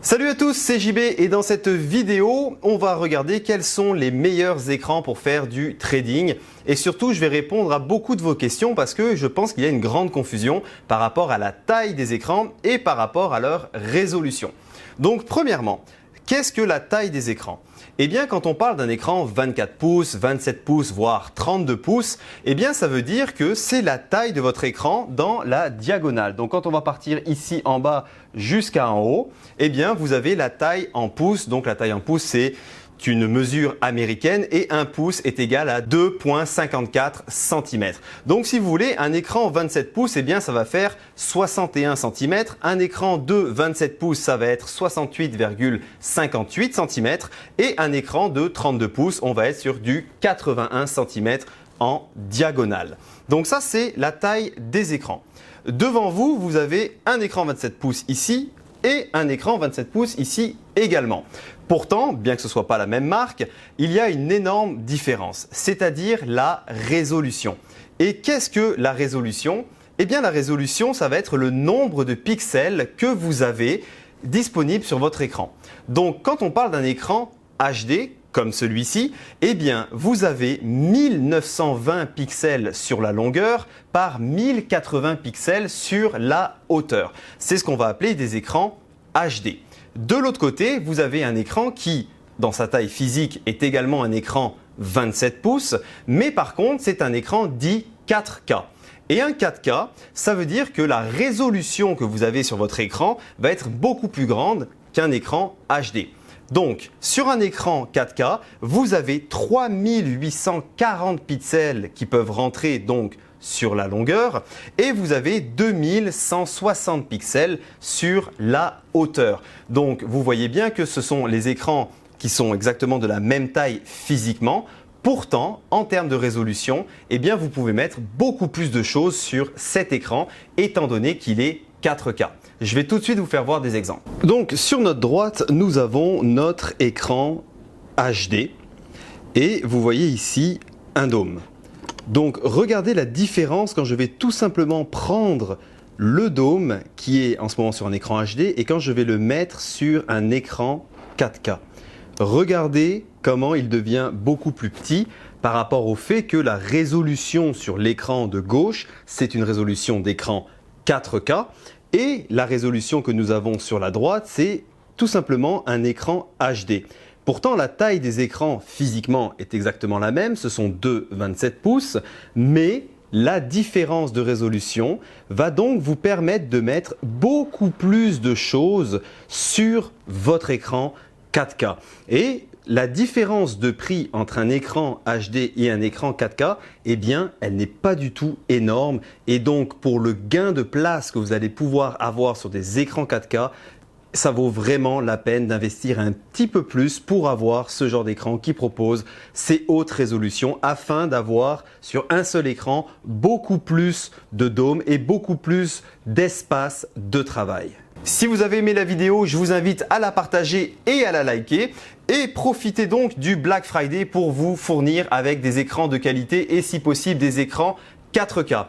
Salut à tous, c'est JB et dans cette vidéo, on va regarder quels sont les meilleurs écrans pour faire du trading. Et surtout, je vais répondre à beaucoup de vos questions parce que je pense qu'il y a une grande confusion par rapport à la taille des écrans et par rapport à leur résolution. Donc premièrement, qu'est-ce que la taille des écrans ? Eh bien, quand on parle d'un écran 24 pouces, 27 pouces, voire 32 pouces, eh bien, ça veut dire que c'est la taille de votre écran dans la diagonale. Donc, quand on va partir ici en bas jusqu'à en haut, eh bien, vous avez la taille en pouces. Donc, la taille en pouces, c'est une mesure américaine et 1 pouce est égal à 2,54 cm. Donc si vous voulez un écran 27 pouces, eh bien ça va faire 61 cm. Un écran de 27 pouces, ça va être 68,58 cm. Et un écran de 32 pouces, on va être sur du 81 cm en diagonale. Donc ça, c'est la taille des écrans. Devant vous, vous avez un écran 27 pouces ici et un écran 27 pouces ici également. Pourtant, bien que ce ne soit pas la même marque, il y a une énorme différence, c'est-à-dire la résolution. Et qu'est-ce que la résolution ? Eh bien, la résolution, ça va être le nombre de pixels que vous avez disponibles sur votre écran. Donc, quand on parle d'un écran HD, comme celui-ci, eh bien, vous avez 1920 pixels sur la longueur par 1080 pixels sur la hauteur. C'est ce qu'on va appeler des écrans HD. De l'autre côté, vous avez un écran qui, dans sa taille physique, est également un écran 27 pouces, mais par contre, c'est un écran dit 4K. Et un 4K, ça veut dire que la résolution que vous avez sur votre écran va être beaucoup plus grande qu'un écran HD. Donc, sur un écran 4K, vous avez 3840 pixels qui peuvent rentrer donc sur la longueur et vous avez 2160 pixels sur la hauteur. Donc, vous voyez bien que ce sont les écrans qui sont exactement de la même taille physiquement. Pourtant, en termes de résolution, eh bien, vous pouvez mettre beaucoup plus de choses sur cet écran étant donné qu'il est 4K. Je vais tout de suite vous faire voir des exemples. Donc, sur notre droite, nous avons notre écran HD et vous voyez ici un dôme. Donc, regardez la différence quand je vais tout simplement prendre le dôme qui est en ce moment sur un écran HD et quand je vais le mettre sur un écran 4K. Regardez comment il devient beaucoup plus petit par rapport au fait que la résolution sur l'écran de gauche, c'est une résolution d'écran 4K et la résolution que nous avons sur la droite, c'est tout simplement un écran HD. Pourtant, la taille des écrans physiquement est exactement la même, ce sont deux 27 pouces, mais la différence de résolution va donc vous permettre de mettre beaucoup plus de choses sur votre écran 4K. Et la différence de prix entre un écran HD et un écran 4K, eh bien, elle n'est pas du tout énorme. Et donc, pour le gain de place que vous allez pouvoir avoir sur des écrans 4K, ça vaut vraiment la peine d'investir un petit peu plus pour avoir ce genre d'écran qui propose ces hautes résolutions afin d'avoir sur un seul écran beaucoup plus de dômes et beaucoup plus d'espace de travail. Si vous avez aimé la vidéo, je vous invite à la partager et à la liker. Et profitez donc du Black Friday pour vous fournir avec des écrans de qualité et si possible des écrans 4K.